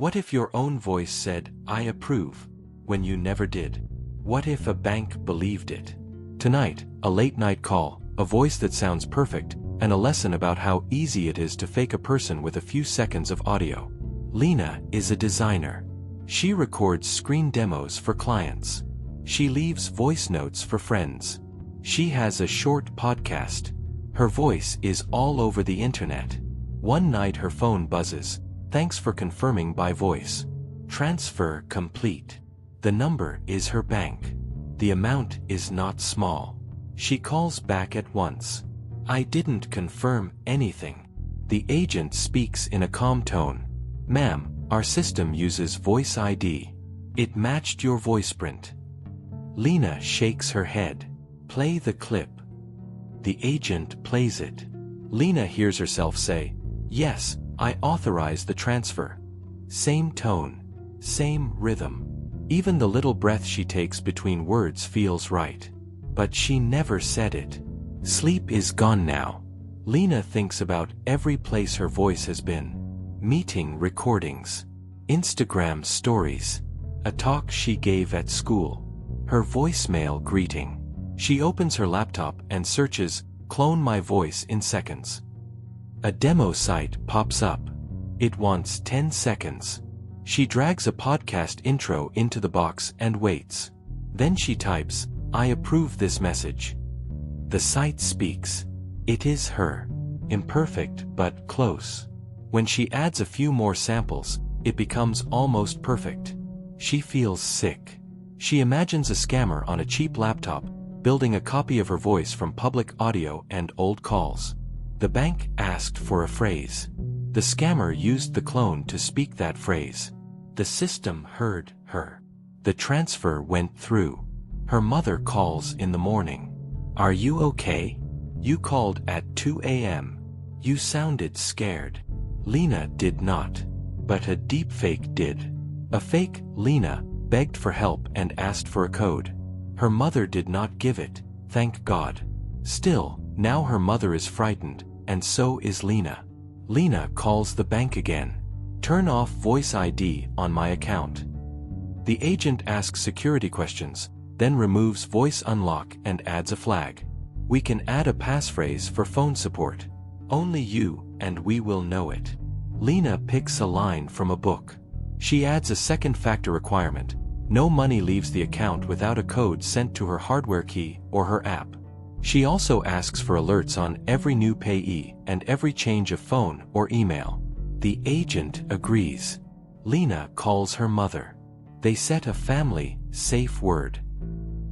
What if your own voice said, "I approve," when you never did? What if a bank believed it? Tonight, a late-night call, a voice that sounds perfect, and a lesson about how easy it is to fake a person with a few seconds of audio. Lena is a designer. She records screen demos for clients. She leaves voice notes for friends. She has a short podcast. Her voice is all over the internet. One night her phone buzzes. "Thanks for confirming by voice. Transfer complete." The number is her bank. The amount is not small. She calls back at once. "I didn't confirm anything." The agent speaks in a calm tone. "Ma'am, our system uses Voice ID. It matched your voiceprint." Lena shakes her head. "Play the clip." The agent plays it. Lena hears herself say, "Yes, I authorize the transfer." Same tone, same rhythm. Even the little breath she takes between words feels right. But she never said it. Sleep is gone now. Lena thinks about every place her voice has been. Meeting recordings. Instagram stories. A talk she gave at school. Her voicemail greeting. She opens her laptop and searches, "Clone my voice in seconds." A demo site pops up. It wants 10 seconds. She drags a podcast intro into the box and waits. Then she types, "I approve this message." The site speaks. It is her. Imperfect but close. When she adds a few more samples, it becomes almost perfect. She feels sick. She imagines a scammer on a cheap laptop, building a copy of her voice from public audio and old calls. The bank asked for a phrase. The scammer used the clone to speak that phrase. The system heard her. The transfer went through. Her mother calls in the morning. "Are you okay? You called at 2 a.m. You sounded scared." Lena did not. But a deepfake did. A fake Lena begged for help and asked for a code. Her mother did not give it, thank God. Still, now her mother is frightened, and so is Lena. Lena calls the bank again. "Turn off Voice ID on my account." The agent asks security questions, then removes voice unlock and adds a flag. "We can add a passphrase for phone support. Only you and we will know it." Lena picks a line from a book. She adds a second factor requirement. No money leaves the account without a code sent to her hardware key or her app. She also asks for alerts on every new payee and every change of phone or email. The agent agrees. Lena calls her mother. They set a family safe word.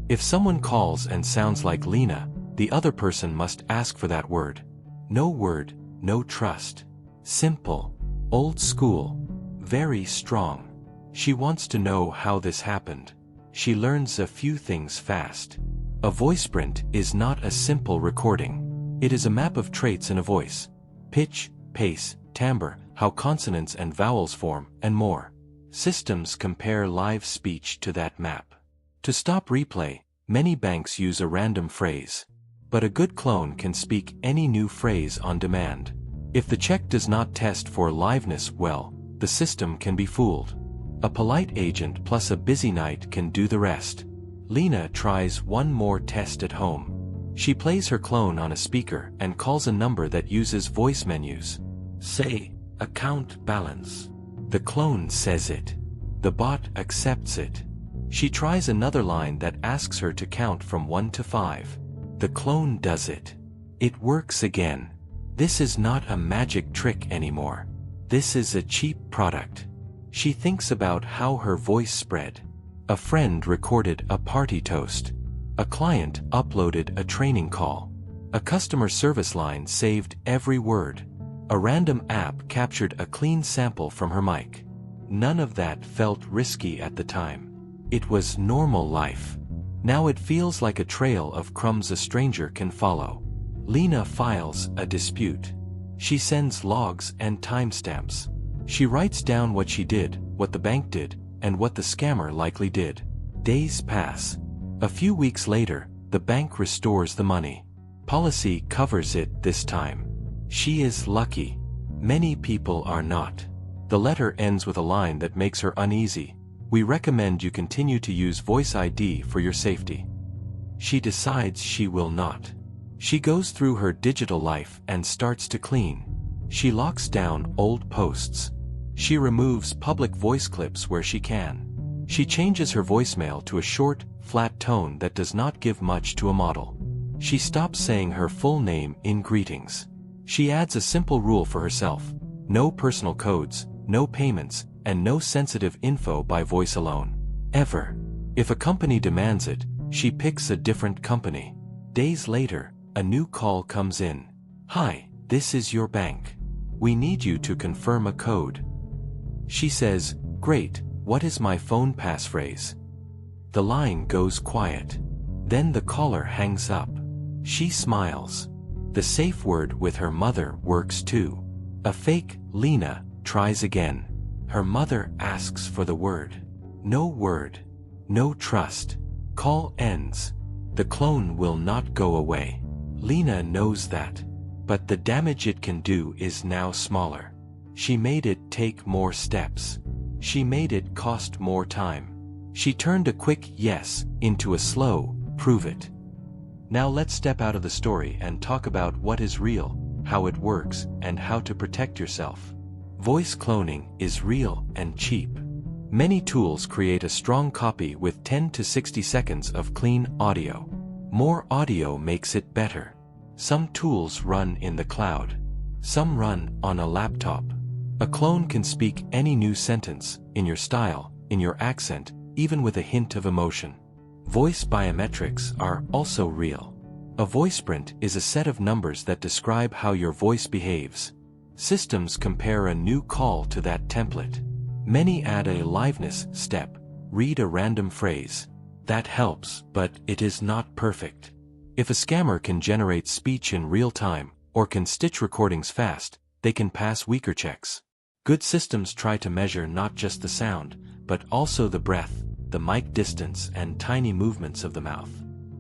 If someone calls and sounds like Lena, the other person must ask for that word. No word, no trust. Simple. Old school. Very strong. She wants to know how this happened. She learns a few things fast. A voiceprint is not a simple recording. It is a map of traits in a voice. Pitch, pace, timbre, how consonants and vowels form, and more. Systems compare live speech to that map. To stop replay, many banks use a random phrase. But a good clone can speak any new phrase on demand. If the check does not test for liveness well, the system can be fooled. A polite agent plus a busy night can do the rest. Lena tries one more test at home. She plays her clone on a speaker and calls a number that uses voice menus. "Say, account balance." The clone says it. The bot accepts it. She tries another line that asks her to count from 1 to 5. The clone does it. It works again. This is not a magic trick anymore. This is a cheap product. She thinks about how her voice spread. A friend recorded a party toast. A client uploaded a training call. A customer service line saved every word. A random app captured a clean sample from her mic. None of that felt risky at the time. It was normal life. Now it feels like a trail of crumbs a stranger can follow. Lena files a dispute. She sends logs and timestamps. She writes down what she did, what the bank did, and what the scammer likely did. Days pass. A few weeks later, the bank restores the money. Policy covers it this time. She is lucky. Many people are not. The letter ends with a line that makes her uneasy. We recommend you continue to use Voice ID for your safety. She decides she will not. She goes through her digital life and starts to clean. She locks down old posts. She removes public voice clips where she can. She changes her voicemail to a short, flat tone that does not give much to a model. She stops saying her full name in greetings. She adds a simple rule for herself: no personal codes, no payments, and no sensitive info by voice alone. Ever. If a company demands it, she picks a different company. Days later, a new call comes in. "Hi, this is your bank. We need you to confirm a code." She says, "Great, what is my phone passphrase?" The line goes quiet. Then the caller hangs up. She smiles. The safe word with her mother works too. A fake Lena tries again. Her mother asks for the word. No word. No trust. Call ends. The clone will not go away. Lena knows that. But the damage it can do is now smaller. She made it take more steps. She made it cost more time. She turned a quick yes into a slow prove it. Now let's step out of the story and talk about what is real, how it works, and how to protect yourself. Voice cloning is real and cheap. Many tools create a strong copy with 10 to 60 seconds of clean audio. More audio makes it better. Some tools run in the cloud. Some run on a laptop. A clone can speak any new sentence, in your style, in your accent, even with a hint of emotion. Voice biometrics are also real. A voiceprint is a set of numbers that describe how your voice behaves. Systems compare a new call to that template. Many add a liveness step, read a random phrase. That helps, but it is not perfect. If a scammer can generate speech in real time, or can stitch recordings fast, they can pass weaker checks. Good systems try to measure not just the sound, but also the breath, the mic distance, and tiny movements of the mouth.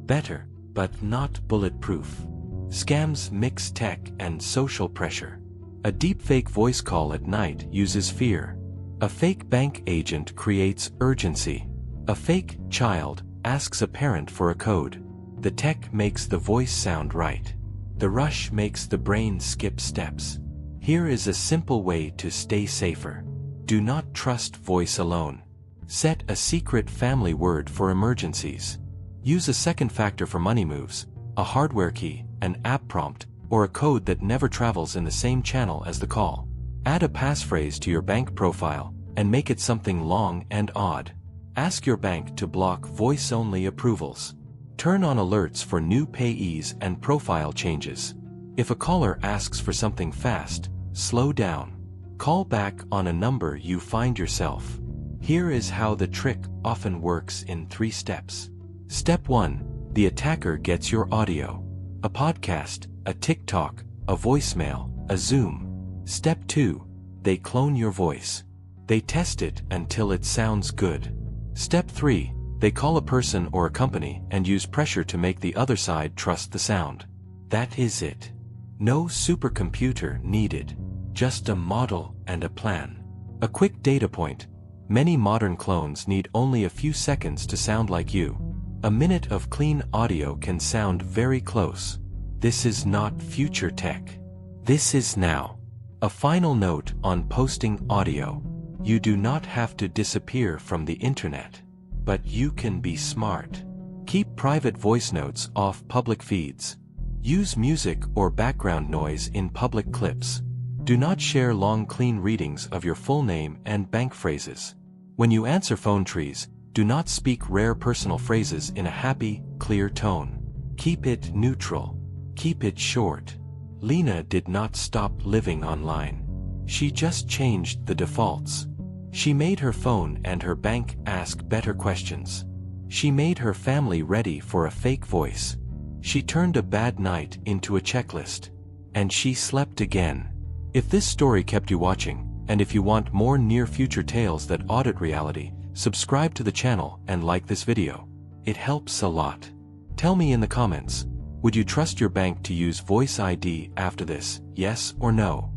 Better, but not bulletproof. Scams mix tech and social pressure. A deepfake voice call at night uses fear. A fake bank agent creates urgency. A fake child asks a parent for a code. The tech makes the voice sound right. The rush makes the brain skip steps. Here is a simple way to stay safer. Do not trust voice alone. Set a secret family word for emergencies. Use a second factor for money moves, a hardware key, an app prompt, or a code that never travels in the same channel as the call. Add a passphrase to your bank profile, and make it something long and odd. Ask your bank to block voice-only approvals. Turn on alerts for new payees and profile changes. If a caller asks for something fast, slow down. Call back on a number you find yourself. Here is how the trick often works in 3 steps. Step 1. The attacker gets your audio. A podcast, a TikTok, a voicemail, a Zoom. Step 2. They clone your voice. They test it until it sounds good. Step 3. They call a person or a company and use pressure to make the other side trust the sound. That is it. No supercomputer needed. Just a model and a plan. A quick data point. Many modern clones need only a few seconds to sound like you. A minute of clean audio can sound very close. This is not future tech. This is now. A final note on posting audio. You do not have to disappear from the internet. But you can be smart. Keep private voice notes off public feeds. Use music or background noise in public clips. Do not share long clean readings of your full name and bank phrases. When you answer phone trees, do not speak rare personal phrases in a happy, clear tone. Keep it neutral. Keep it short. Lena did not stop living online. She just changed the defaults. She made her phone and her bank ask better questions. She made her family ready for a fake voice. She turned a bad night into a checklist. And she slept again. If this story kept you watching, and if you want more near-future tales that audit reality, subscribe to the channel and like this video. It helps a lot. Tell me in the comments, would you trust your bank to use Voice ID after this, yes or no?